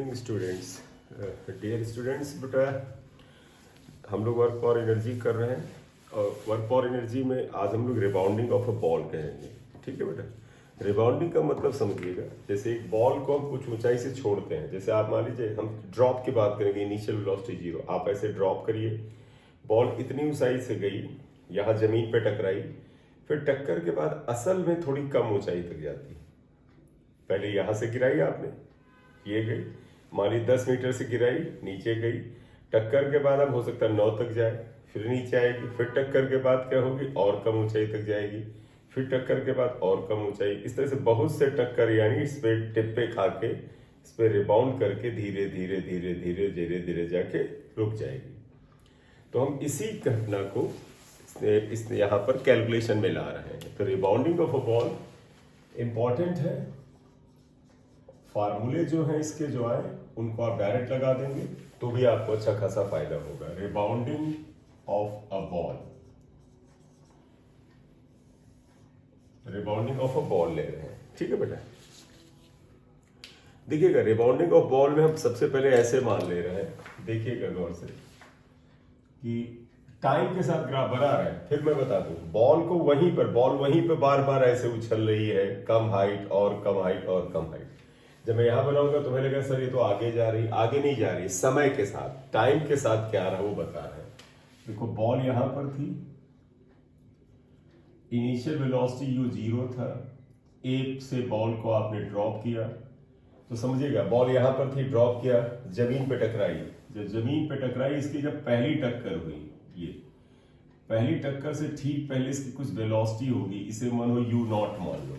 Morning students. Dear students, बेटा हम लोग वर्क फॉर एनर्जी कर रहे हैं और वर्क फॉर एनर्जी में आज हम लोग रिबाउंडिंग ऑफ अ बॉल कहेंगे। ठीक है बेटा, रिबाउंडिंग का मतलब समझिएगा, जैसे एक बॉल को हम कुछ ऊंचाई से छोड़ते हैं। जैसे आप मान लीजिए हम ड्रॉप की बात करेंगे, इनिशियल वेलोसिटी 0, आप ऐसे ड्रॉप करिए, बॉल इतनी ऊंचाई से गई, यहाँ जमीन पे टकराई, फिर टक्कर के बाद असल में थोड़ी कम ऊंचाई तक जाती है। पहले यहाँ से गिराई आपने, ये गई, मान ली 10 मीटर से गिराई, नीचे गई, टक्कर के बाद अब हो सकता है 9 तक जाए, फिर नीचे आएगी, फिर टक्कर के बाद क्या होगी, और कम ऊंचाई तक जाएगी, फिर टक्कर के बाद और कम ऊंचाई। इस तरह से बहुत से टक्कर, यानी इस पे टिप्पे खा के इस पे रिबाउंड करके धीरे धीरे धीरे धीरे धीरे धीरे जाके रुक जाएगी। तो हम इसी घटना को इस यहाँ पर कैलकुलेशन में ला रहे हैं। तो rebounding of a ball important है। फार्मूले जो हैं इसके जो आए उनको आप डायरेक्ट लगा देंगे तो भी आपको अच्छा खासा फायदा होगा। Rebounding of a ball, rebounding of a ball ले रहे हैं। ठीक है बेटा, देखिएगा रिबाउंडिंग ऑफ बॉल में हम सबसे पहले ऐसे मान ले रहे हैं, देखिएगा गौर से कि टाइम के साथ ग्राफ बना रहा है। फिर मैं बता दूं, बॉल वहीं पे बार बार ऐसे उछल रही है, कम हाइट और कम हाइट और कम हाइट। जब मैं यहां बनाऊंगा तो मुझे लगा सर ये तो आगे जा रही, आगे नहीं जा रही, समय के साथ, टाइम के साथ क्या रहा वो बता रहे हैं। देखो बॉल यहां पर थी, इनिशियल वेलोसिटी u 0 था, एक से बॉल को आपने ड्रॉप किया, तो समझिएगा बॉल यहां पर थी, ड्रॉप किया, जमीन पे टकराई। जब जमीन पे टकराई, इसकी जब पहली टक्कर हुई, ये पहली टक्कर से ठीक पहले इसकी कुछ वेलोसिटी होगी, इसे मानो u0 मान लो,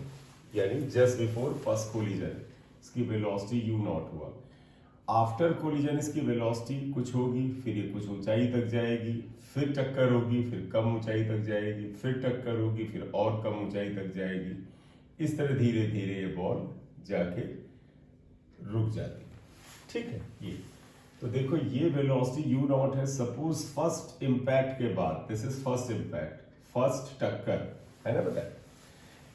यानी जस्ट बिफोर फर्स्ट कोलिजन इसकी वेलोसिटी u0 हुआ। आफ्टर कोलिजन इसकी वेलोसिटी कुछ होगी, फिर ये कुछ ऊंचाई तक जाएगी, फिर टक्कर होगी, फिर कम ऊंचाई तक जाएगी, फिर टक्कर होगी, फिर और कम ऊंचाई तक जाएगी। इस तरह धीरे धीरे ये बॉल जाके रुक जाती है। ठीक है, ये तो देखो ये वेलोसिटी u0 है। सपोज फर्स्ट इंपैक्ट के बाद, this is first impact, first टक्कर है ना बेटा,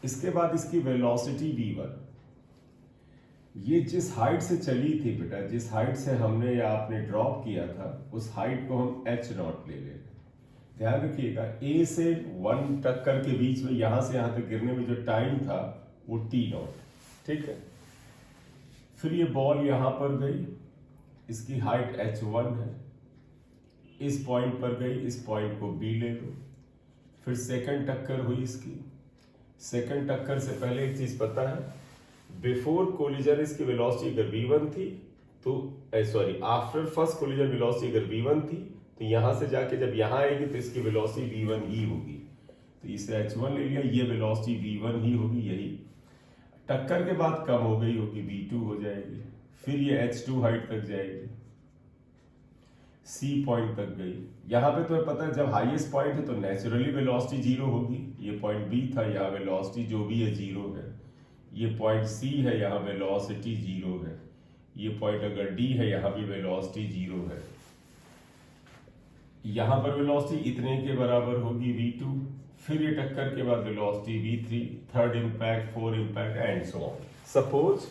इसके बाद इसकी वेलोसिटी v1, ये जिस हाइट से चली थी बेटा, जिस हाइट से हमने या आपने ड्रॉप किया था, उस हाइट को हम h0 ले लेंगे। ध्यान रखिएगा a से 1 टक्कर के बीच में यहां से यहां तक गिरने में जो टाइम था वो t0। ठीक है, फिर ये बॉल यहां पर गई, इसकी हाइट h1 है, इस पॉइंट पर गई, इस पॉइंट को b ले लो। फिर सेकंड टक्कर हुई इसकी, सेकंड टक्कर से पहले एक चीज पता है, बिफोर कोलिजन इसकी वेलोसिटी अगर v1 थी तो आफ्टर फर्स्ट कोलिजन वेलोसिटी अगर v1 थी तो यहां से जाके जब यहां आएगी तो इसकी वेलोसिटी v1 ही होगी। तो इसे h1 ले लिया, ये वेलोसिटी v1 ही होगी, यही टक्कर के बाद कम हो गई होगी, v2 हो जाएगी, फिर ये h2 हाइट तक जाएगी, c पॉइंट तक गई। यहां पे तो पता है जब हाईएस्ट पॉइंट है तो नेचुरली वेलोसिटी 0 होगी, ये पॉइंट b था, यहाँ वेलोसिटी जो भी है 0 है। ये पॉइंट C है, यहाँ वेलोसिटी 0 है। ये पॉइंट अगर D है, यहाँ भी वेलोसिटी 0 है। यहाँ पर वेलोसिटी इतने के बराबर होगी v2, फिर ये टक्कर के बाद velocity v3, third impact, fourth impact and so on. Suppose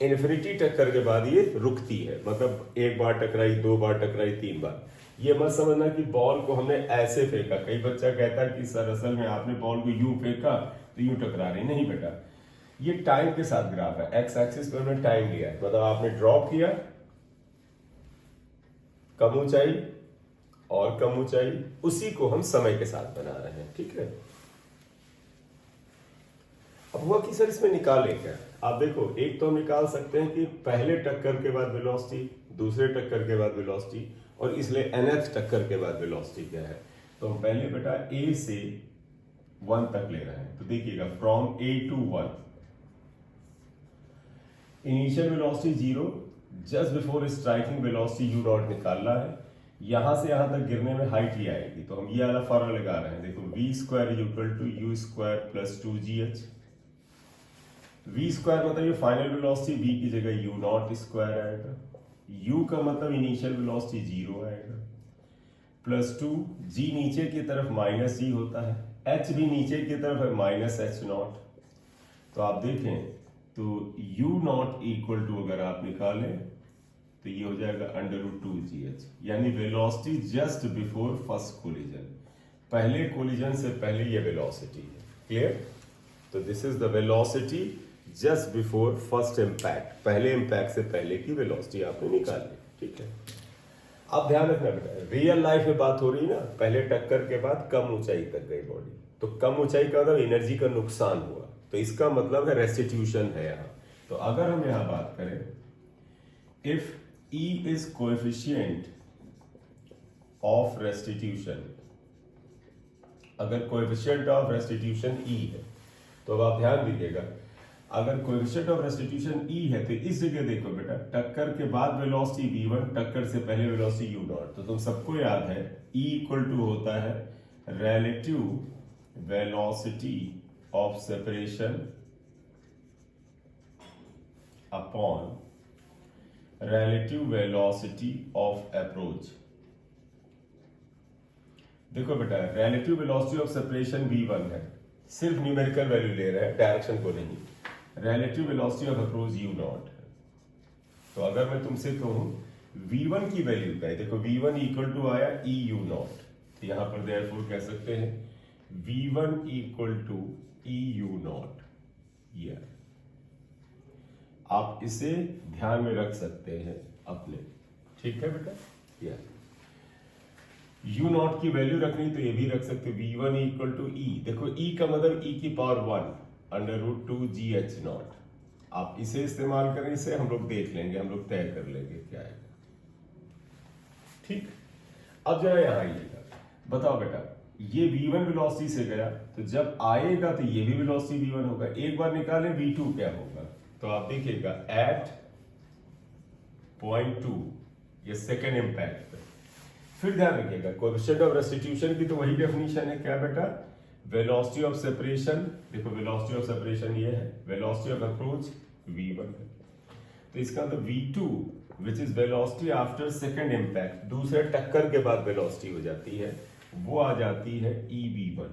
infinity टक्कर के बाद ये रुकती है, मतलब एक बार टकराई, 2 बार टकराई, 3 बार। ये मत समझना कि बॉल को हमने ऐसे फेंका। कई बच्चा कहता है कि सर असल में आपने बॉल को यूं फेंका तो यूं टकरा रही। नहीं बेटा, ये टाइम के साथ ग्राफ है, एक्स एक्सिस पर हमने टाइम लिया है, मतलब आपने ड्रॉप किया, कम ऊंचाई और कम ऊंचाई, उसी को हम समय के साथ बना रहे हैं। ठीक है, अब हुआ कि सर इसमें निकालें क्या? आप देखो, एक तो हम निकाल सकते हैं कि पहले टक्कर के बाद वेलोसिटी, दूसरे टक्कर के बाद वेलोसिटी, और इसलिए nth टक्कर के बाद वेलोसिटी क्या है। तो हम पहले बेटा a से 1 तक ले रहे हैं, तो देखिएगा from a to 1, initial velocity 0, just before striking velocity u0 निकालना है। यहां से यहां तक गिरने में हाइट ही आएगी, तो हम ये वाला फॉर्मूला लगा रहे हैं। देखो v² = u² + 2gh। v² मतलब ये फाइनल वेलोसिटी, v की जगह u0² आएगा, u का मतलब इनिशियल वेलोसिटी 0 आएगा, +2 g नीचे की तरफ -g होता है, h भी नीचे की तरफ है -h0। तो आप देखें तो u0 = अगर आप निकालें तो ये हो जाएगा √2gh, यानी velocity just before first collision, पहले कोलिजन से पहले ये वेलोसिटी है। क्लियर? तो this is the velocity just before first impact, पहले इम्पैक्ट से पहले की वेलोसिटी आपने निकाली। ठीक है, अब ध्यान रखना बेटा, रियल लाइफ में बात हो रही है ना, पहले टक्कर के बाद कम ऊंचाई तक गई बॉडी, तो कम ऊंचाई का मतलब एनर्जी का नुकसान हुआ, तो इसका मतलब है रेस्टिट्यूशन है यहाँ। तो अगर हम यहाँ बात करें, if E is coefficient of restitution, अगर कोएफिशिएंट ऑफ रेस्टिट्यूशन E है, तो अब आप ध्यान दीजिएगा, अगर कोएफिशिएंट ऑफ रेस्टिट्यूशन E है तो इस जगह देखो बेटा, टक्कर के बाद वेलोसिटी v1, टक्कर से पहले वेलोसिटी u0, तो तुम सबको याद है E इक्वल टू होता है relative velocity of separation upon relative velocity of approach। देखो बेटा, relative velocity of separation v1 है, सिर्फ न्यूमेरिकल वैल्यू ले रहे हैं, डायरेक्शन को नहीं। relative velocity of approach u0 है। तो अगर मैं तुमसे कहूं v1 की वैल्यू क्या है, देखो v1 इक्वल टू आया e u0, तो यहां पर therefore कह सकते हैं v1 equal to e u0। ये आप इसे ध्यान में रख सकते हैं अपने, ठीक है बेटा। या u0 की वैल्यू रखनी तो ये भी रख सकते, v1 इक्वल टू e, देखो e का मतलब e की पावर 1 √2gh0, आप इसे इस्तेमाल करें, इसे हम लोग देख लेंगे, हम लोग तय कर लेंगे क्या है। ठीक, अब जरा यहां आइएगा, बताओ बेटा, ये v1 वेलोसिटी से गया, तो जब आएगा तो ये भी वेलोसिटी v1 होगा, एक बार निकालें v2 क्या होगा, तो आप देखिएगा एट पॉइंट 2, ये सेकेंड इंपैक्ट पे। फिर ध्यान रखिएगा, कोएफिशिएंट ऑफ रेस्टिट्यूशन की तो वही डेफिनेशन है, क्या बेटा, वेलोसिटी ऑफ सेपरेशन, देखो वेलोसिटी ऑफ सेपरेशन ये है, वेलोसिटी ऑफ अप्रोच v1 है, तो इसका मतलब v2 which is velocity after second impact, दूसरे टक्कर के बाद वेलोसिटी हो जाती है, वो आ जाती है ev1।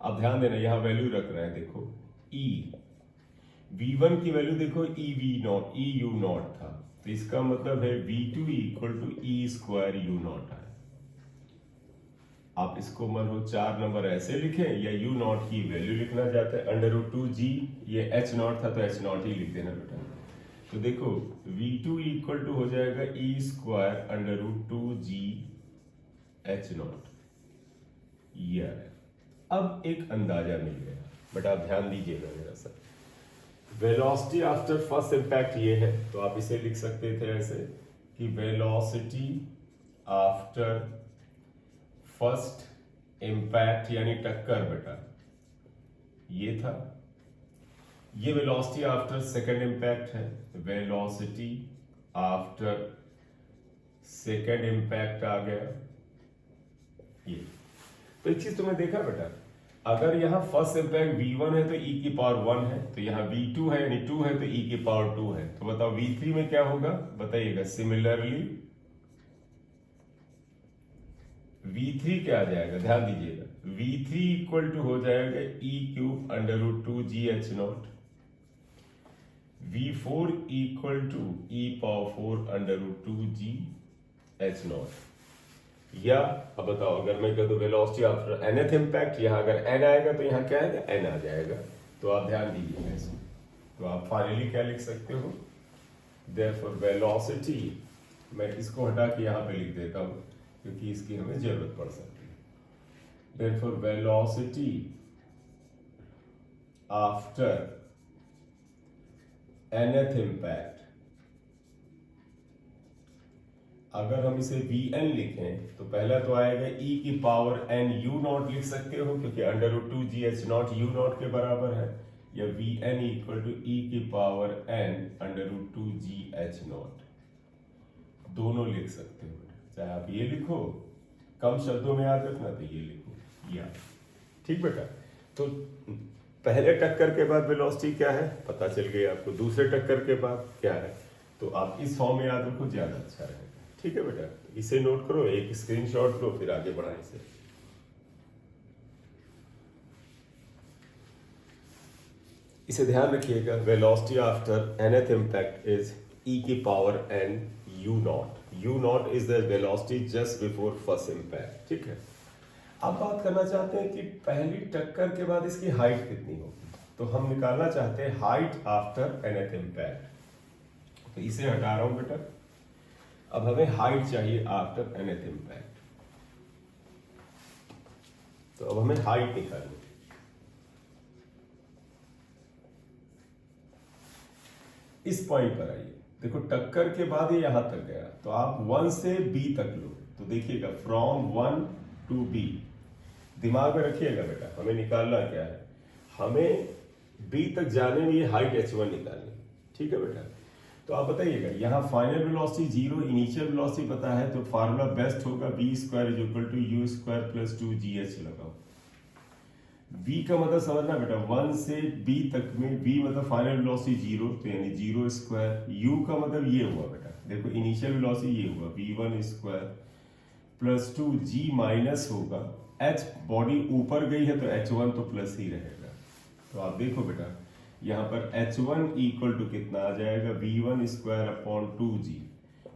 अब ध्यान देना, यहां वैल्यू रख रहे हैं, देखो e v1 की वैल्यू देखो e u0 था, तो इसका मतलब है v2 equal to e square u0 है। आप इसको मन हो 4 नंबर ऐसे लिखें, या u0 की वैल्यू लिखना चाहते हैं √2g, ये h0 था तो h0 ही लिख देना बेटा। तो देखो v2 इक्वल टू हो जाएगा e स्क्वायर √2g h0, ये है। अब एक अंदाजा मिल गया, बट आप ध्यान दीजिएगा मेरा sir, velocity after first impact ये है, तो आप इसे लिख सकते थे ऐसे कि वेलोसिटी आफ्टर फर्स्ट इंपैक्ट यानी टक्कर बेटा, ये था। ये वेलोसिटी आफ्टर सेकंड इंपैक्ट है, वेलोसिटी आफ्टर सेकंड इंपैक्ट आ गया ये। तो एक चीज तुमने देखा बेटा, अगर यहाँ फर्स्ट इंपैक्ट v1 है तो e की पावर 1 है, तो यहाँ v2 है यानी 2 है तो e की पावर 2 है, तो बताओ v3 में क्या होगा, बताइएगा। सिमिलरली v3 क्या आ जाएगा, ध्यान दीजिएगा, v3 इक्वल टू हो जाएगा e cube √2gh0, v4 equal to e power 4 √2gh0। या अब बताओ, अगर मैं कह दूं वेलोसिटी आफ्टर nth इंपैक्ट, यहां अगर n आएगा तो यहां क्या आएगा, n आ जाएगा, तो आप ध्यान दीजिएगा इसमें। तो आप फाइनली क्या लिख सकते हो, देयरफॉर वेलोसिटी, मैं इसको हटा के यहां पे लिख देता हूं क्योंकि इसकी हमें जरूरत पड़ सकती है। Therefore velocity after nth impact, अगर हम इसे vn लिखें तो पहला तो आएगा e की पावर n u0 लिख सकते हो, क्योंकि √2gh0 u0 के बराबर है, या vn इक्वल टू e की पावर n √2gh0, दोनों लिख सकते हो। चाहे आप ये लिखो, कम शब्दों में याद रखना तो ये लिखो, या ठीक बेटा। तो पहले टक्कर के बाद वेलोसिटी क्या है पता चल गई आपको, दूसरे टक्कर के बाद क्या है, तो आप इस फॉर्म में याद रखो, ज्यादा अच्छा रहेगा। ठीक है बेटा, इसे नोट करो, एक स्क्रीनशॉट लो, फिर आगे बढ़ाएं इसे। इसे ध्यान रखिएगा, velocity after nth impact is e की power n you not is the velocity just before first impact, ठीक है। अब बात करना चाहते हैं कि पहली टक्कर के बाद इसकी हाइट कितनी होगी, तो हम निकालना चाहते हैं हाइट आफ्टर nth इम्पैक्ट। तो इसे हटा रहा हूं बेटा, अब हमें हाइट चाहिए आफ्टर nth इम्पैक्ट। तो अब हमें हाइट निकालनी, इस पॉइंट पर आइए। देखो टक्कर के बाद ये यहां तक गया, तो आप 1 से B तक लो, तो देखिएगा फ्रॉम 1 टू B। दिमाग में रखिएगा बेटा, हमें निकालना क्या है, हमें B तक जाने में ये हाइट h1 निकालनी, ठीक है बेटा। तो आप बताइएगा, यहाँ फाइनल वेलोसिटी 0, इनिशियल वेलोसिटी पता है, तो फार्मूला बेस्ट होगा v² = u² + 2gh लगाओ। v का मतलब समझना बेटा, 1 से B तक में v मतलब फाइनल वेलोसिटी 0, तो यानी 0²। u का मतलब ये हुआ बेटा, देखो इनिशियल वेलोसिटी ये हुआ v1² + 2g माइनस होगा h, बॉडी ऊपर गई है तो h1 तो प्लस ही रहेगा। तो आप देखो बेटा यहाँ पर h1 = कितना आ जाएगा, v1² / 2g।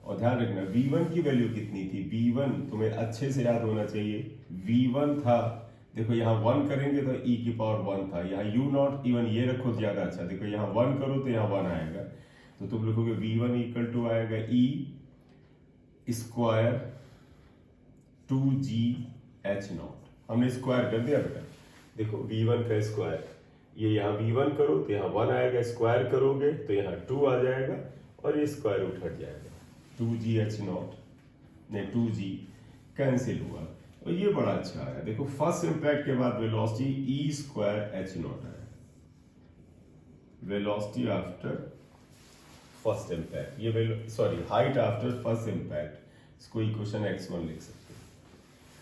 और ध्यान रखना v1 की वैल्यू कितनी थी, v1 तुम्हें अच्छे से याद होना चाहिए, v1 था, देखो यहाँ 1 करेंगे तो e⁻1 था, यहाँ u0 इवन ये रखो ज्यादा अच्छा, देखो यहाँ 1 करो तो यहाँ 1 आएगा, तो तुम लिखोगे v1 = आएगा e² 2gh0। हमने स्क्वायर कर दिया बेटा, देखो v1 का स्क्वायर, ये यहाँ v1 करो तो यहाँ 1 आएगा, स्क्वायर करोगे तो यहाँ 2 आ जाएगा, और ये स्क्वायर रूट हट जाएगा, 2gh0 ने 2g कैंसिल हुआ, और ये बड़ा अच्छा आया। देखो फर्स्ट इम्पैक्ट के बाद वेलोसिटी e² h0 है, वेलोसिटी आफ्टर फर्स्ट इम्पैक्ट, ये sorry height after first impact, इसको इक्वेशन x1 लिख सकते हैं।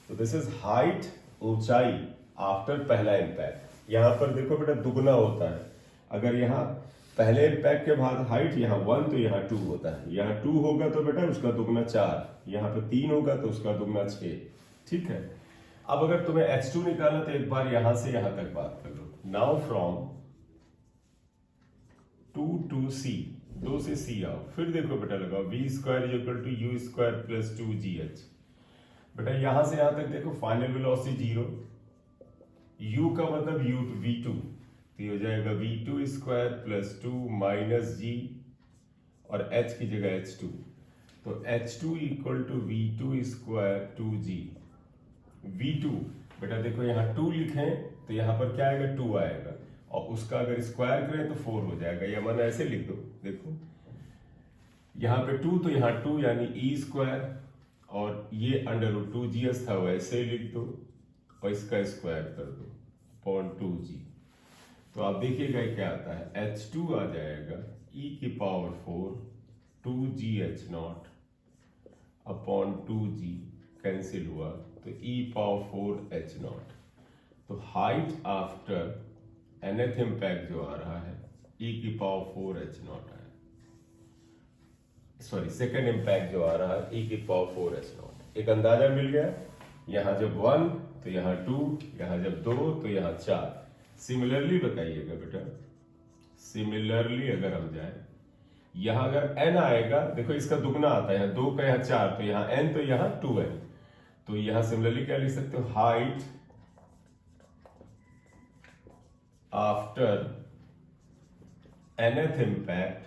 तो दिस इज हाइट, ऊंचाई आफ्टर पहला इम्पैक्ट। यहां पर देखो बेटा दुगना होता है, अगर यहाँ पहले इम्पैक्ट के बाद हाइट यहाँ 1 तो यहाँ 2 होता है, यहाँ 2 होगा तो बेटा उसका दुगना 4, यहाँ पे 3 होगा तो उसका दुगना 6, ठीक है। अब अगर तुम्हें h2 निकालना तो एक बार यहां से यहां तक बात कर लो। नाउ फ्रॉम 2 to C, 2 से C आओ, फिर देखो बेटा लगाओ v² = u² + 2gh। बेटा यहां से यहां तक देखो फाइनल वेलोसिटी 0, u का मतलब v2, तो ये हो जाएगा v2² + 2 - g, और h की जगह h2, तो h2 = v2² 2g। v2 बेटा देखो यहाँ 2 लिखें तो यहाँ पर क्या आएगा, 2 आएगा, और उसका अगर स्क्वायर करें तो 4 हो जाएगा, या मन ऐसे लिख दो, देखो यहाँ पे 2 तो यहाँ 2 यानी e², और ये √2gh था वैसे ही लिख दो, और इसका स्क्वायर कर दो अपॉन 2g। तो आप देखिएगा क्या आता है, h2 आ जाएगा e⁻4 2gh0 upon 2g, cancel हुआ तो e⁻4 h0। तो हाइट आफ्टर nth इम्पैक्ट जो आ रहा है e⁻4 h0 है, सॉरी सेकेंड इम्पैक्ट जो आ रहा है e⁻4 h0। एक अंदाजा मिल गया, यहाँ जब 1 तो यहाँ 2, यहाँ जब 2 तो यहाँ 4। सिमिलरली बताइएगा बेटा, सिमिलरली अगर हम जाए यहाँ अगर n आएगा, देखो इसका दुगना आता है, यहाँ 2 का यहाँ 4, तो यहाँ n तो यहाँ 2n, तो यहाँ सिमिलरली क्या लिख सकते हो, height after nth impact,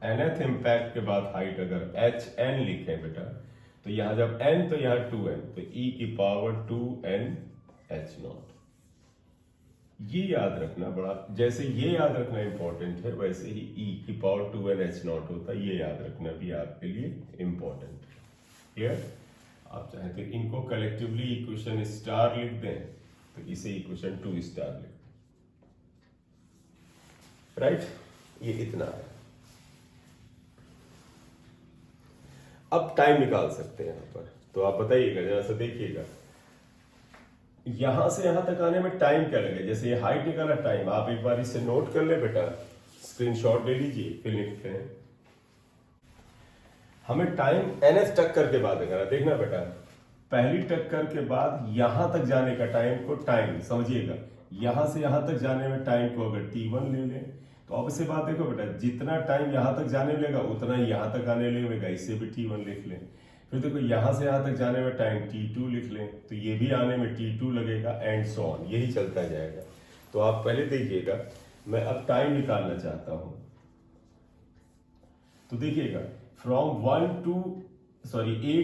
nth impact के बाद हाइट अगर hn लिखें बेटा, तो यहाँ जब n तो यहाँ 2n, तो e⁻2n h0। ये याद रखना, बड़ा जैसे ये याद रखना इंपॉर्टेंट है, वैसे ही e⁻2n h0 होता है, ये याद रखना भी आपके लिए इंपॉर्टेंट है। क्लियर? आप चाहें तो इनको कलेक्टिवली इक्वेशन स्टार लिख दें, तो इसे इक्वेशन 2 स्टार लिख, राइट? ये इतना है। अब टाइम निकाल सकते हैं यहाँ पर, तो आप बताइएगा, जरा सा देखिएगा यहां से यहां तक आने में टाइम क्या लगे। जैसे ये हाइट निकाला टाइम, आप एक बार इसे नोट कर ले बेटा, स्क्रीनशॉट ले लीजिए, फिर लिखते हैं। हमें टाइम nth टक्कर के बाद निकाला, देखना बेटा पहली टक्कर के बाद यहां तक जाने का टाइम को टाइम समझिएगा, यहां से यहां तक जाने में टाइम को अगर t1 ले लें तो अब से बात देखो बेटा, जितना टाइम यहाँ तक जाने लगेगा उतना ही यहाँ तक आने लगेगा, इससे भी t1 लिख लें। फिर देखो यहाँ से यहाँ तक जाने में टाइम t2 लिख लें, तो ये भी आने में t2 लगेगा, एंड सो ऑन, यही चलता जाएगा। तो आप पहले देखिएगा, मैं अब टाइम निकालना चाहता हूं, तो देखिएगा फ्रॉम A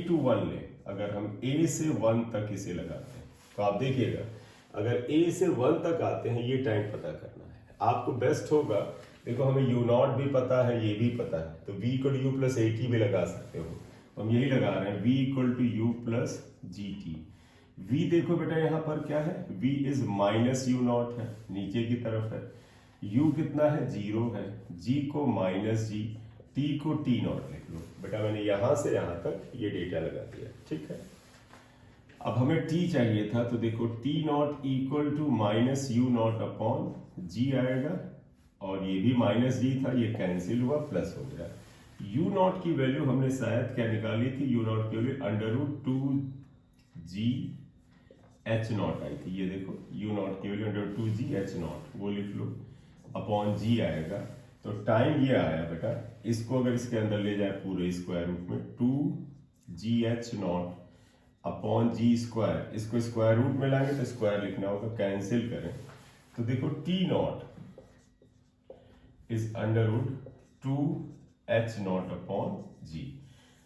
to 1 ले, अगर हम A से 1 तक इसे लगाते हैं तो आप देखिएगा, अगर A से 1 तक आते हैं, ये टाइम पता करना है। आपको बेस्ट होगा, देखो हमें u0 भी पता है, ये भी पता है, तो v equal to u plus a t भी लगा सकते हो, तो हम यही लगा रहे हैं, v equal to u plus g t. v देखो बेटा यहाँ पर क्या है, v इज माइनस u0 है, नीचे की तरफ है, u कितना है 0 है, g को माइनस जी, t को t0 लिख लो बेटा, मैंने यहां से यहां तक ये डेटा लगा दिया, ठीक है। अब हमें t चाहिए था, तो देखो t0 equal to minus u0 upon g आएगा, और ये भी माइनस जी था, ये कैंसिल हुआ, प्लस हो गया। u0 की वैल्यू हमने शायद क्या निकाली थी, u0 की वैल्यू √2g h0 आई थी, ये देखो u0 की वैल्यू √2g h0, वो लिख लो, अपॉन g आएगा। तो टाइम ये आया बेटा, इसको अगर इसके अंदर ले जाए पूरे स्क्वायर रूट में, 2gh0 अपॉन जी स्क्वायर, इसको स्क्वायर रूट में लाएंगे तो स्क्वायर लिखना होगा, कैंसिल करें तो देखो t0 इज √2h0 अपॉन जी,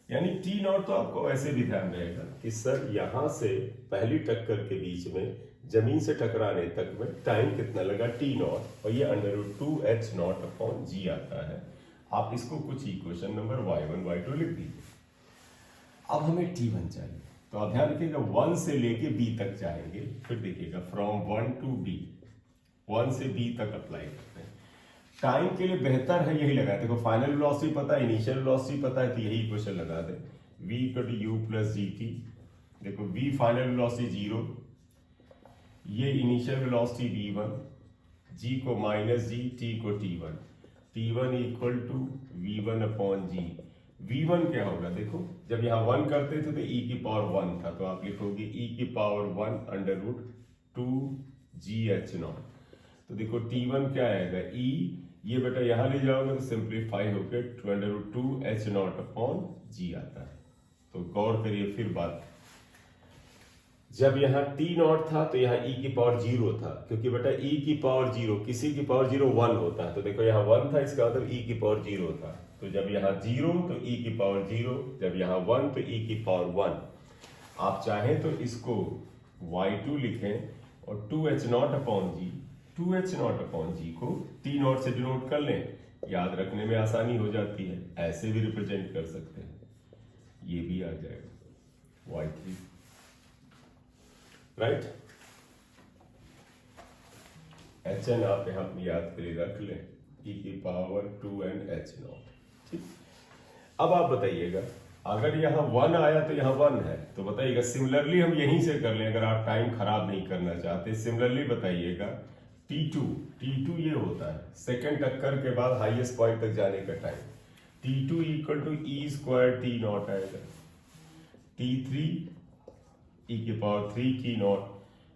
यानी t0 तो आपको ऐसे भी ध्यान रहेगा कि सर यहां से पहली टक्कर के बीच में जमीन से टकराने तक में टाइम कितना लगा, t0, और ये √2h0 अपॉन जी आता है। आप इसको कुछ इक्वेशन नंबर y1 y2 लिख दीजिए। अब हमें t1 चाहिए, तो आप ध्यान रखिएगा 1 से लेके b तक जाएंगे, फिर देखिएगा फ्रॉम 1 टू b, 1 से b तक अप्लाई करते हैं। टाइम के लिए बेहतर है यही लगाए, देखो फाइनल वेलोसिटी पता है, इनिशियल वेलोसिटी पता है, तो यही इक्वेशन लगा दे, v equal to u plus g t. देखो v फाइनल वेलोसिटी 0, ये इनिशियल वेलोसिटी v1, g को माइनस जी, t को t1, t1 equal to v1 upon ji. v1 क्या होगा, देखो जब यहाँ 1 करते थे तो e की पावर 1 था, तो आप लिखोगे e की पावर 1 √2gh0। तो देखो t1 क्या आएगा, e, ये बेटा यहाँ ले जाओगे तो सिंप्लीफाई होकर √2h0 अपॉन जी आता है। तो गौर करिए फिर बात, जब यहाँ t0 था तो यहाँ e की पावर 0 था, क्योंकि बेटा e की पावर 0, किसी की पावर 0 1 होता है, तो देखो यहाँ 1 था, इसका मतलब e की पावर 0 था, तो जब यहाँ 0 तो e की पावर 0, जब यहाँ 1 तो e की पावर 1। आप चाहें तो इसको y2 लिखें और 2h0 अपॉन जी, 2h0 अपॉन जी को t0 से डिनोट कर लें, याद रखने में आसानी हो जाती है, ऐसे भी रिप्रेजेंट कर सकते हैं, ये भी आ जाएगा y3, राइट। hn आप यहां अपनी याद के लिए रख लें, e की पावर 2n h0, ठीक। अब आप बताइएगा, अगर यहाँ 1 आया तो यहाँ 1 है, तो बताइएगा सिमिलरली हम यहीं से कर लें, अगर आप टाइम खराब नहीं करना चाहते, सिमिलरली बताइएगा t2 ये होता है सेकेंड टक्कर के बाद हाईएस्ट पॉइंट तक जाने का time, t2 equal to e square t0 आएगा, t3 e की पावर 3 t0,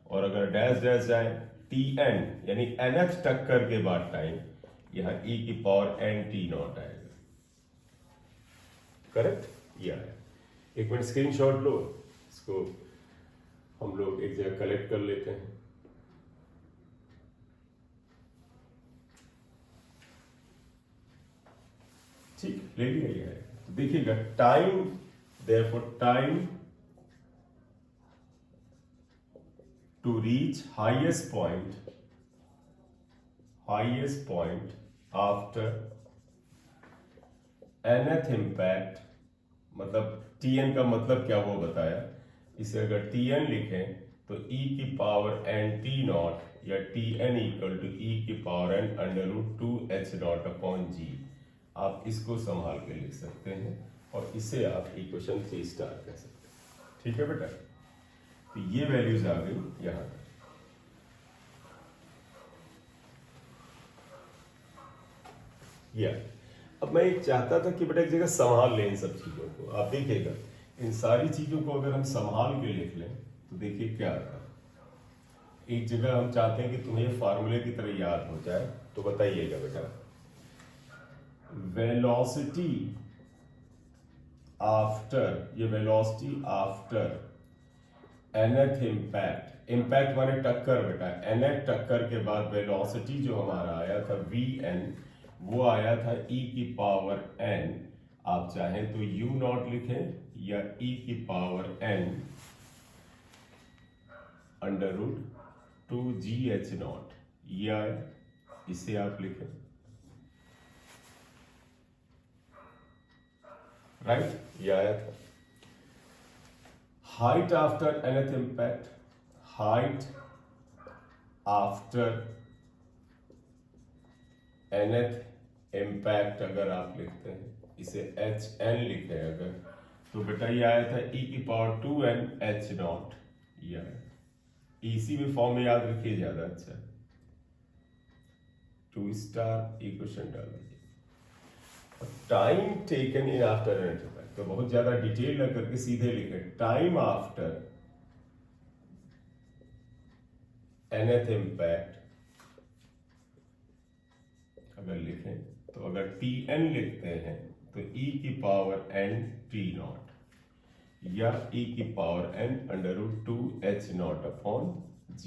और अगर डैश डैश जाए tn यानी nth टक्कर के बाद टाइम, यहाँ e की पावर n t0 आएगा, करेक्ट, ये आया। एक मिनट स्क्रीनशॉट लो, इसको हम लोग एक जगह कलेक्ट कर लेते हैं। ठीक, ले लिया ये है। तो देखिएगा time, therefore time to reach highest point after nth impact, मतलब tn का मतलब क्या वो बताया, इसे अगर tn लिखें तो e की पावर n t0 या tn इक्वल टू e की पावर n √2h0 अपॉन जी। आप इसको संभाल के लिख सकते हैं और इसे आप इक्वेशन 3 स्टार कह सकते हैं, ठीक है बेटा। तो ये वैल्यूज आ गई यहां तक। अब मैं एक चाहता था कि बेटा एक जगह संभाल लें इन सब चीजों को। आप देखिएगा इन सारी चीजों को अगर हम संभाल के लिख लें तो देखिए क्या आता है। एक जगह हम चाहते हैं कि तुम्हें फार्मूले की तरह याद हो जाए, तो बताइएगा बेटा वेलोसिटी आफ्टर, ये velocity after nth impact, impact माने टक्कर बेटा, nth टक्कर के बाद वेलोसिटी जो हमारा आया था vn, वो आया था e की पावर n, आप चाहें तो u नॉट लिखें या e की power n under root 2gh nought, या इसे आप लिखें, राइट, ये आया था। Height after nth impact, height after nth impact अगर आप लिखते हैं, इसे hn लिखें अगर, तो बेटा ये आया था e की पावर 2n h नॉट, या इसी में फॉर्म में याद रखिए, ज्यादा अच्छा, 2 स्टार इक्वेशन डालिए। Time taken in after nth impact, तो बहुत ज्यादा डिटेल न करके सीधे लिखे, टाइम आफ्टर nth इम्पैक्ट अगर लिखें, तो अगर tn लिखते हैं तो e की पावर n t नॉट, या e की power n under root 2h nought upon g,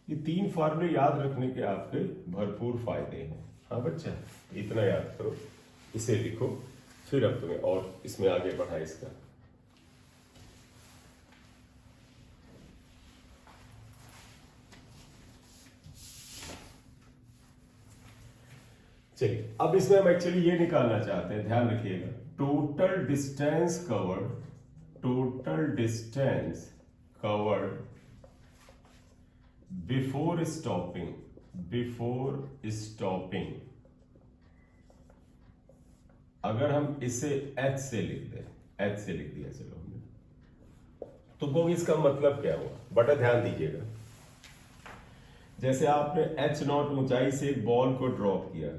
ये तीन फार्मूले याद रखने के आपके भरपूर फायदे हैं। हाँ बच्चा, इतना याद करो, इसे लिखो, फिर अब तुम्हें और इसमें आगे बढ़ा इसका। चलिए, अब इसमें हम एक्चुअली ये निकालना चाहते हैं, ध्यान रखिएगा, total distance covered, total distance covered before stopping, before stopping, अगर हम इसे h से लिख दें, h से लिख दिया चलो हमने, तो वो इसका मतलब क्या हुआ, बड़ा ध्यान दीजिएगा। जैसे आपने h नॉट ऊंचाई से एक बॉल को ड्रॉप किया,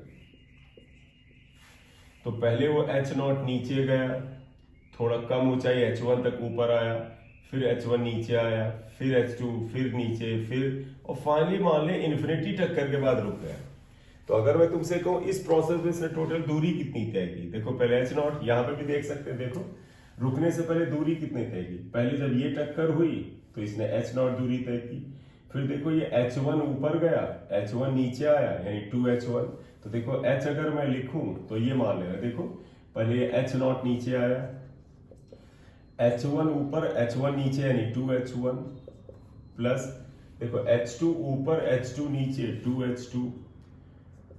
तो पहले वो h नॉट नीचे गया, थोड़ा कम ऊंचाई h1 तक ऊपर आया, फिर h1 नीचे आया, फिर h2, फिर नीचे, फिर और फाइनली मान लें इन्फिनिटी टक्कर के बाद रुक गया। तो अगर मैं तुमसे कहूं इस प्रोसेस में इसने टोटल दूरी कितनी तय की, देखो पहले h नॉट, यहां पे भी देख सकते हैं, देखो रुकने से पहले दूरी कितनी तय की, पहले जब ये टक्कर हुई तो इसने h नॉट दूरी तय की, फिर देखो ये h1 ऊपर गया, h1 नीचे आया, यानी 2h1, तो देखो h अगर मैं लिखूं तो ये मान लेना, देखो पहले ये h नॉट नीचे आया, h1 ऊपर, h1 नीचे, यानी 2h1 प्लस देखो h2 ऊपर, h2 नीचे, 2h2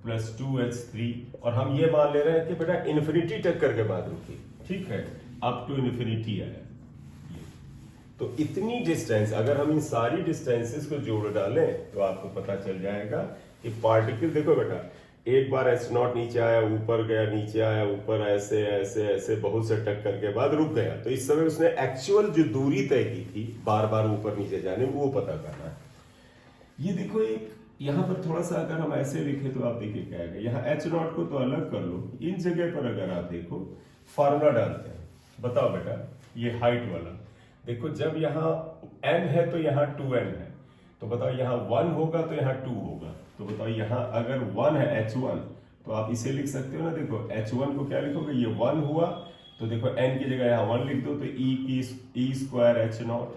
प्लस 2h3, और हम ये मान ले रहे हैं कि बेटा इन्फिनिटी टक्कर के बाद रुकी, ठीक है, अप टू इन्फिनिटी आया। तो इतनी डिस्टेंस, अगर हम इन सारी डिस्टेंसेस को जोड़ डालें तो आपको पता चल जाएगा कि पार्टिकल, देखो बेटा एक बार h नॉट नीचे आया, ऊपर गया, नीचे आया, ऊपर, ऐसे ऐसे ऐसे बहुत से टक्कर के बाद रुक गया, तो इस समय उसने एक्चुअल जो दूरी तय की थी बार बार ऊपर नीचे जाने, वो पता करना है। ये देखो एक यहाँ पर थोड़ा सा अगर हम ऐसे लिखे तो आप देखिए क्या है, यहाँ h नॉट को तो अलग कर लो, इन जगह पर अगर आप देखो फार्मूला डालते हैं, बताओ बेटा ये हाइट वाला, देखो जब यहाँ n है तो यहाँ 2n है, तो बताओ यहाँ 1 होगा तो यहाँ 2 होगा, तो बताओ यहाँ अगर 1 है h1, तो आप इसे लिख सकते हो ना, देखो h1 को क्या लिखोगे, ये 1 हुआ, तो देखो n की जगह यहाँ 1 लिख दो, तो e square h not,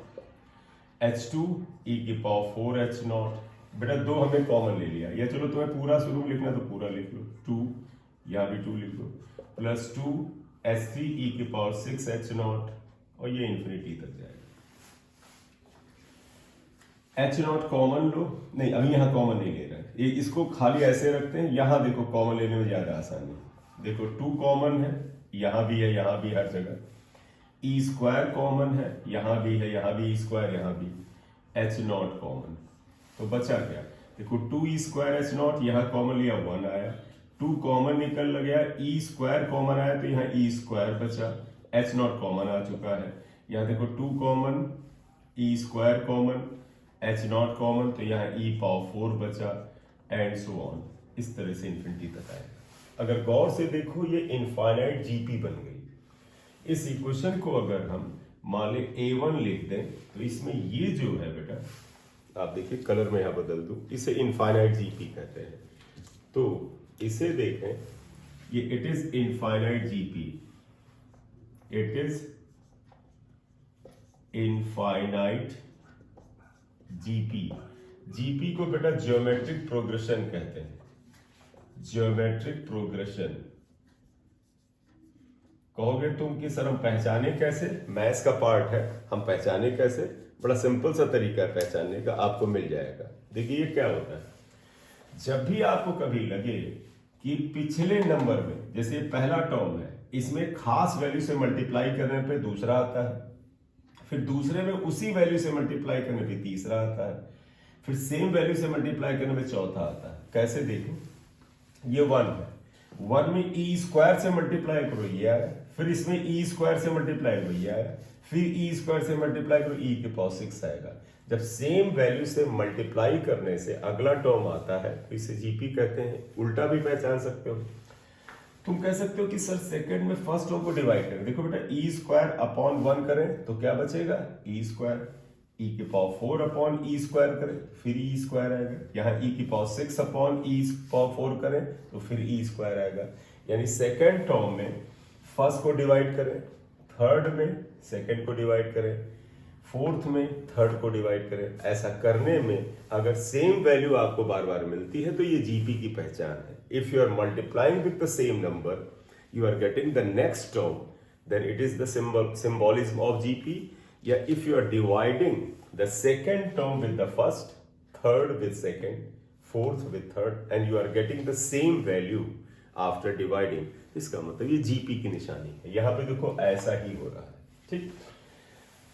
h2 e की पावर 4h नॉट, बेटा 2 हमने कॉमन ले लिया, या चलो तुम्हें पूरा शुरू लिखना तो पूरा लिख लो, 2, यहाँ भी 2 लिख लो, प्लस 2 h3 e की पावर 6h नॉट, और ये इन्फिनिटी तक जाएगा। h नॉट कॉमन लो, नहीं अभी यहाँ कॉमन नहीं ले रहा है, ये इसको खाली ऐसे रखते हैं, यहाँ देखो कॉमन लेने में ज्यादा आसानी है, देखो 2 कॉमन है, यहाँ भी है, यहाँ भी, हर जगह e स्क्वायर कॉमन है, यहाँ भी है, यहाँ भी e स्क्वायर, यहाँ भी, h नॉट कॉमन, तो बचा क्या, देखो 2e स्क्वायर h नॉट, यहाँ कॉमन लिया 1 आया, 2 कॉमन निकल गया, e स्क्वायर कॉमन आया तो यहाँ e स्क्वायर बचा, h नॉट कॉमन आ चुका है, यहाँ देखो 2 common, e square common, h not common, तो यहाँ e पावर 4 बचा, एंड सो ऑन, इस तरह से इन्फिनिटी तक आएगा। अगर गौर से देखो ये इनफाइनाइट जीपी बन गई। इस इक्वेशन को अगर हम मान ले a1 लिख दें, तो इसमें ये जो है बेटा, आप देखिए कलर में यहाँ बदल दूं, इसे इनफाइनाइट जीपी कहते हैं। तो इसे देखें ये it is infinite GP, it is infinite GP. GP को बेटा ज्योमेट्रिक प्रोग्रेशन कहते हैं, ज्योमेट्रिक प्रोग्रेशन। कहोगे तुम कि सर हम पहचाने कैसे, मैथ्स का पार्ट है, हम पहचाने कैसे? बड़ा सिंपल सा तरीका है पहचानने का, आपको मिल जाएगा। देखिए ये क्या होता है, जब भी आपको कभी लगे कि पिछले नंबर में, जैसे पहला टर्म है, इसमें खास वैल्यू से मल्टीप्लाई करने पे दूसरा आता है, फिर दूसरे में उसी वैल्यू से मल्टीप्लाई करने पे तीसरा आता है, फिर सेम वैल्यू से मल्टीप्लाई करने पे चौथा आता है। कैसे देखो, ये 1 है, 1 में ई स्क्वायर से मल्टीप्लाई करो ये आया, फिर इसमें ई स्क्वायर से मल्टीप्लाई करो ये आया, फिर ई स्क्वायर से मल्टीप्लाई करो ई के पावर 6 आएगा। जब सेम वैल्यू से मल्टीप्लाई करने से अगला टर्म आता है तो इसे जीपी कहते हैं। उल्टा भी पहचान सकते हो, तुम कह सकते हो कि सर सेकंड में फर्स्ट टर्म को डिवाइड करें। देखो बेटा ई स्क्वायर अपॉन 1 करें तो क्या बचेगा, ई स्क्वायर, ई की पावर 4 अपॉन ई स्क्वायर करें फिर ई स्क्वायर आएगा, यहाँ ई की पावर 6 अपॉन ई पावर 4 करें तो फिर ई स्क्वायर आएगा। यानी सेकंड टर्म में फर्स्ट को डिवाइड करें, थर्ड में सेकंड को डिवाइड करें, फोर्थ में थर्ड को डिवाइड करें। ऐसा करने में अगर सेम वैल्यू आपको बार बार मिलती है तो ये जीपी की पहचान है। If you are multiplying with the same number, you are getting the next term, then it is the symbolism of GP. या if you are dividing the second term with the first, third with second, fourth with third, and you are getting the same value after dividing, इसका मतलब ये GP की निशानी है। यहां पे देखो ऐसा ही हो रहा है। ठीक,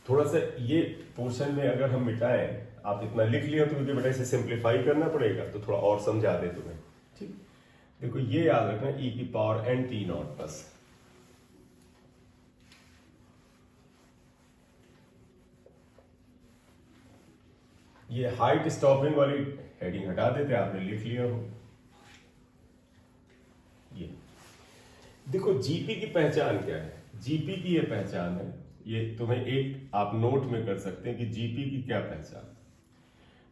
थोड़ा सा ये पोर्शन में अगर हम मिटाएं, आप इतना लिख लिया तो मुझे बेटा इसे सिंप्लीफाई करना पड़ेगा तो थोड़ा और समझा दे तुम्हें। ठीक, देखो ये याद रखना ई की power n t nought plus, ये हाइट स्टॉपिंग वाली हेडिंग हटा देते, आपने लिख लिया हो। ये देखो जीपी की पहचान क्या है, जीपी की ये पहचान है, ये तुम्हें एक आप नोट में कर सकते हैं कि जीपी की क्या पहचान।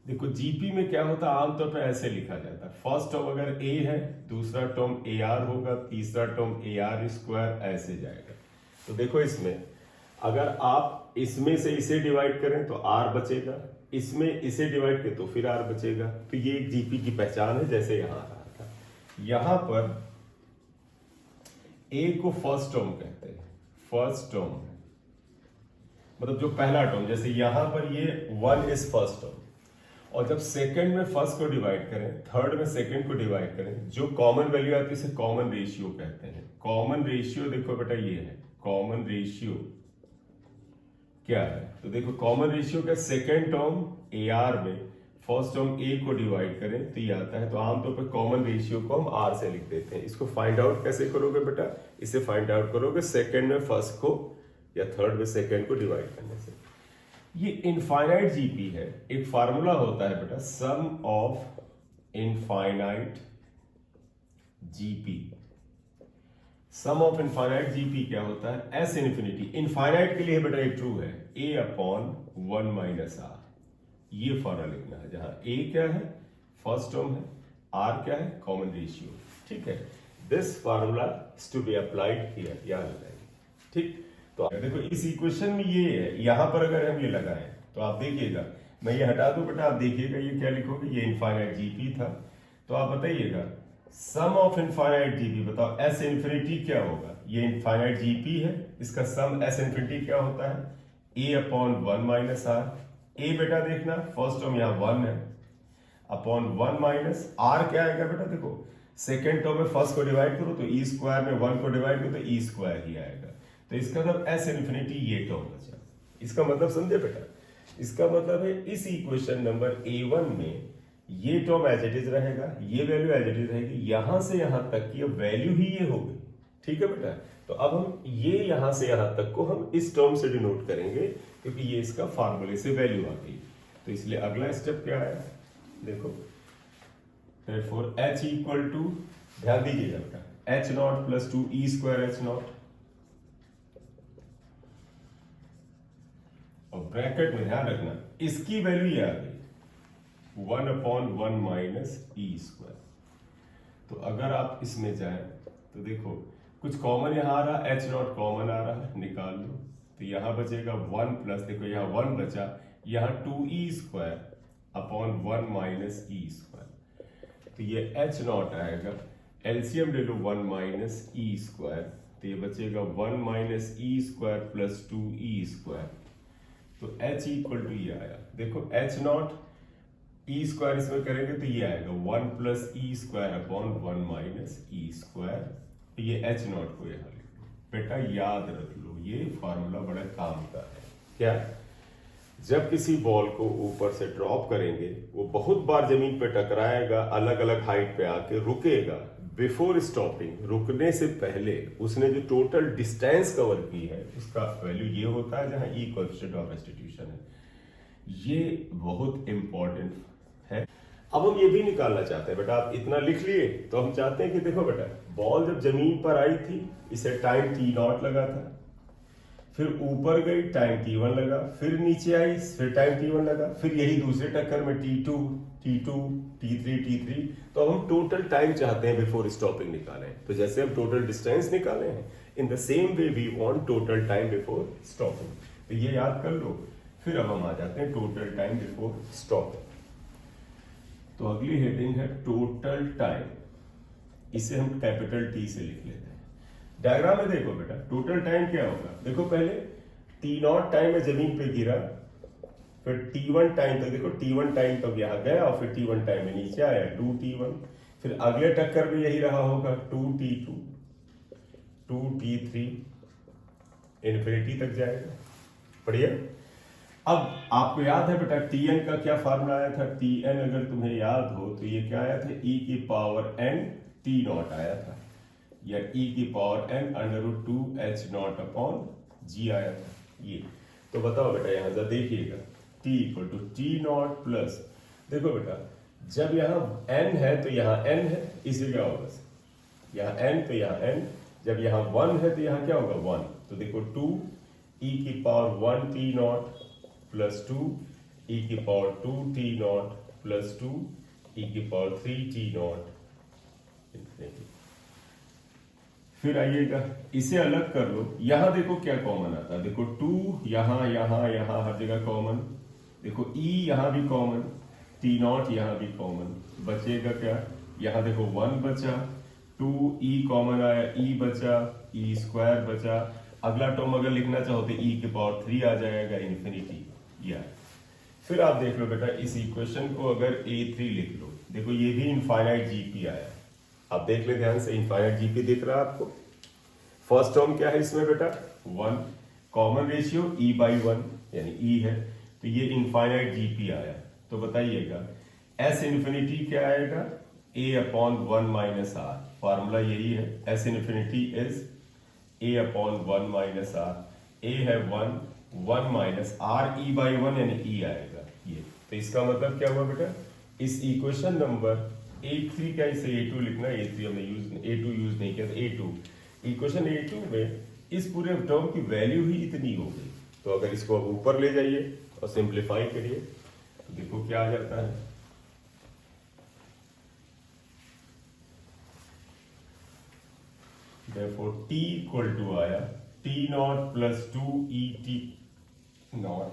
देखो जीपी में क्या होता है, आमतौर पर ऐसे लिखा जाता है, फर्स्ट टर्म अगर ए है, दूसरा टर्म ए आर होगा, तीसरा टर्म ए आर स्क्वायर, ऐसे जाएगा। तो देखो इसमें अगर आप इसमें से इसे डिवाइड करें तो आर बचेगा, इसमें इसे डिवाइड करें तो फिर आर बचेगा। तो ये एक जीपी की पहचान है, जैसे यहां आ रहा था। यहां पर ए को फर्स्ट टर्म कहते हैं, फर्स्ट टर्म मतलब जो पहला टर्म, जैसे यहां पर ये 1 इज फर्स्ट टर्म, और जब सेकंड में फर्स्ट को डिवाइड करें, थर्ड में सेकंड को डिवाइड करें, जो कॉमन वैल्यू आती है इसे कॉमन रेशियो कहते हैं। कॉमन रेशियो देखो बेटा ये है, कॉमन रेशियो क्या है, तो देखो कॉमन रेशियो का सेकंड टर्म ए आर में फर्स्ट टर्म ए को डिवाइड करें तो ये आता है। तो आमतौर पर कॉमन रेशियो को हम आर से लिख देते हैं। इसको फाइंड आउट कैसे करोगे बेटा, इसे फाइंड आउट करोगे सेकंड में फर्स्ट को या थर्ड में सेकंड को डिवाइड करने से। ये इनफाइनाइट जीपी है, एक फार्मूला होता है बेटा, sum of infinite GP. Sum of infinite GP क्या होता है, एस इन्फिनिटी, इनफाइनाइट के लिए बेटा एक ट्रू है, ए अपॉन 1 माइनस आर, ये फॉर्मूला लिखना है, जहां ए क्या है फर्स्ट टर्म है, आर क्या है कॉमन रेशियो। ठीक है, this formula is to be applied here, याद रखेंगे। ठीक, तो देखो इस इक्वेशन में ये है, यहां पर अगर हम ये लगाएं तो आप देखिएगा, मैं ये हटा दूं बेटा, आप देखिएगा ये क्या लिखोगे, ये इनफाइनाइट जीपी था। तो आप बताइएगा सम ऑफ इनफाइनाइट जीपी, बताओ एस इन्फिनिटी क्या होगा। ये इनफाइनाइट जीपी है, इसका सम एस इन्फिनिटी क्या होता है, ए अपॉन 1 माइनस आर। ए बेटा देखना फर्स्ट टर्म यहाँ 1 है, अपॉन 1 माइनस आर क्या आएगा बेटा, देखो सेकेंड टर्म में फर्स्ट को डिवाइड करो तो ई स्क्वायर में 1 को डिवाइड करो तो ई स्क्वायर ही आएगा। तो इसका मतलब एस इन्फिनिटी ये टर्म बचा। इसका मतलब समझे बेटा, इसका मतलब है इस इक्वेशन नंबर A1 में ये टर्म एज इट इज रहेगा, ये वैल्यू एज इट इज रहेगी, यहां से यहां तक की वैल्यू ही ये होगी। ठीक है बेटा, तो अब हम ये यहां से यहां तक को हम इस टर्म से डिनोट करेंगे क्योंकि ये इसका फार्मूले से वैल्यू आ गई। तो इसलिए अगला स्टेप क्या है, देखो therefore h इक्वल टू, ध्यान दीजिएगा बेटा, h not plus 2 E square H not, और ब्रैकेट में ध्यान रखना इसकी वैल्यू ये आ गई 1 अपॉन 1 माइनस ई स्क्वायर। तो अगर आप इसमें जाएं तो देखो कुछ कॉमन यहाँ आ रहा, एच नॉट कॉमन आ रहा है, निकाल लो। तो यहाँ बचेगा 1 प्लस, देखो यहाँ 1 बचा, यहाँ 2e square upon 1 minus E square. तो ये एच नॉट आएगा, एलसीएम ले लो 1 माइनस ई स्क्वायर, तो ये बचेगा 1 minus E square plus 2e square. तो h इक्वल टू ये आया, देखो एच नॉट ई स्क्वायर इसमें करेंगे तो ये आएगा 1 plus E square upon 1 minus E square. तो ये एच नॉट को यहाँ लिख लो बेटा, याद रख लो ये फार्मूला बड़ा काम का है। क्या, जब किसी बॉल को ऊपर से ड्रॉप करेंगे वो बहुत बार जमीन पे टकराएगा, अलग अलग हाइट पे आके रुकेगा। बिफोर स्टॉपिंग, रुकने से पहले उसने जो टोटल डिस्टेंस कवर की है उसका वैल्यू ये होता है, जहां ई कोएफिशिएंट ऑफ रेस्टिट्यूशन है। ये बहुत इंपॉर्टेंट है। अब हम ये भी निकालना चाहते हैं बेटा, आप इतना लिख लिए तो हम चाहते हैं कि देखो बेटा, बॉल जब जमीन पर आई थी इसे टाइम टी नॉट लगा था, फिर ऊपर गई टाइम t1 लगा, फिर नीचे आई फिर टाइम t1 लगा, फिर यही दूसरे टक्कर में t2 t3 तो हम टोटल टाइम चाहते हैं बिफोर स्टॉपिंग निकालें। तो जैसे हम टोटल डिस्टेंस निकाले हैं, in the same way we want total time before stopping. तो ये याद कर लो। फिर अब हम आ जाते हैं टोटल टाइम बिफोर स्टॉपिंग। तो अगली हेडिंग है टोटल टाइम, इसे हम कैपिटल टी से लिख लेते हैं। डायग्राम में देखो बेटा, टोटल टाइम क्या होगा, देखो पहले t0 टाइम में जमीन पे गिरा, फिर t1 टाइम तक, देखो t1 टाइम तक यहाँ गया और फिर t1 टाइम में नीचे आया 2t1, फिर अगले टक्कर में यही रहा होगा 2t2 2t3 इन्फिनिटी तक जाएगा। बढ़िया। अब आपको याद है बेटा tn का क्या फार्मूला आया था, tn अगर तुम्हें याद हो तो ये क्या आया था, e की पावर n t0 आया था, या e की power n √2 h not upon g आया था ये। तो बताओ बेटा, यहां जरा देखिएगा, t equal to t nought plus, देखो बेटा जब यहाँ n है तो यहाँ n है, इसे क्या होगा, यहाँ n तो यहाँ n, जब यहाँ 1 है तो यहाँ क्या होगा 1, तो देखो 2 e की power 1 t not plus 2 e की power 2 t not plus 2 e की पावर 3 t नॉट इन्फिनिटी। फिर आइएगा इसे अलग कर लो, यहां देखो क्या कॉमन आता है, देखो 2 यहां हर जगह कॉमन, देखो e यहां भी कॉमन, t नॉट यहां भी कॉमन, बचेगा क्या, यहां देखो 1 बचा, 2 e कॉमन आया, e बचा, e स्क्वायर बचा, अगला टर्म अगर लिखना चाहो तो e के पावर 3 आ जाएगा इन्फिनिटी या। फिर आप देख लो बेटा, इस इक्वेशन को अगर a3 लिख लो, देखो ये भी इनफाइनाइट जीपी आया, आप देख ले ध्यान से, इनफाइनाइट जीपी दिख रहा है आपको। फर्स्ट टर्म क्या है इसमें बेटा 1, कॉमन रेशियो e बाई 1 यानी e है, तो ये इनफाइनाइट जीपी आया। तो बताइएगा s इन्फिनिटी क्या आएगा, a upon 1 minus r, formula यही है, s infinity is a upon 1 minus r, a है 1 माइनस आर ई बाई 1 यानी e आएगा ये। तो इसका मतलब क्या हुआ बेटा, इस इक्वेशन नंबर A3 का इसे A2 लिखना, A3 हमने A2 यूज नहीं किया, तो A2 इक्वेशन A2 में इस पूरे टर्म की वैल्यू ही इतनी हो गई। तो अगर इसको अब ऊपर ले जाइए और सिंप्लीफाई करिए तो देखो क्या आ जाता है, therefore t इक्वल टू आया t not plus 2et not,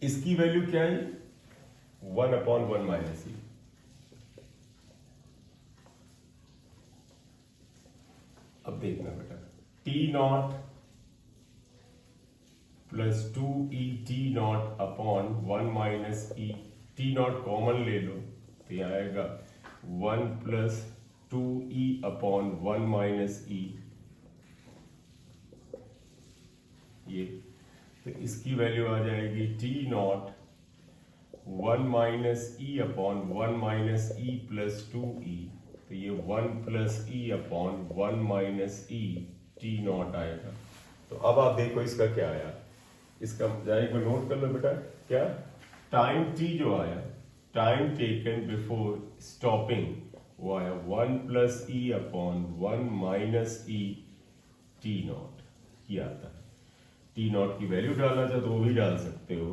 इसकी वैल्यू क्या है 1 अपॉन 1 माइनस ई। अब देखना बेटा, T nought plus 2et not upon 1 minus E, T not common ले लो तो यह आएगा 1 प्लस 2e अपॉन 1 माइनस ई, ये तो इसकी वैल्यू आ जाएगी T not 1 minus E upon 1 minus E plus 2e, तो ये 1 plus e upon 1 minus E T not आएगा। तो अब आप देखो इसका क्या आया, इसका एक बार नोट कर लो बेटा, क्या टाइम टी जो आया, टाइम टेकन बिफोर स्टॉपिंग, वो आया 1 plus e upon 1 minus E T not, ये आता है। टी नॉट की वैल्यू डालना चाहो तो वो भी डाल सकते हो,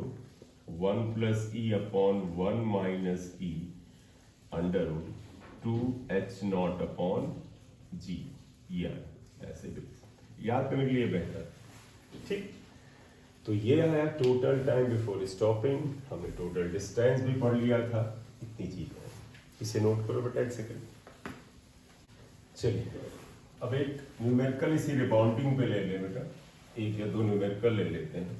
1 plus e upon 1 minus e under root 2h0 upon g, ये ऐसे भी याद करने के लिए बेहतर। ठीक, तो ये आया टोटल टाइम बिफोर स्टॉपिंग, हमने टोटल डिस्टेंस भी पढ़ लिया था, इतनी चीज है, इसे नोट करो बेटा 1 सेकेंड। चलिए अब एक न्यूमेरिकल इसी रिबाउंडिंग पे ले लें बेटा, 1 या 2 न्यूमेरिकल ले लेते हैं।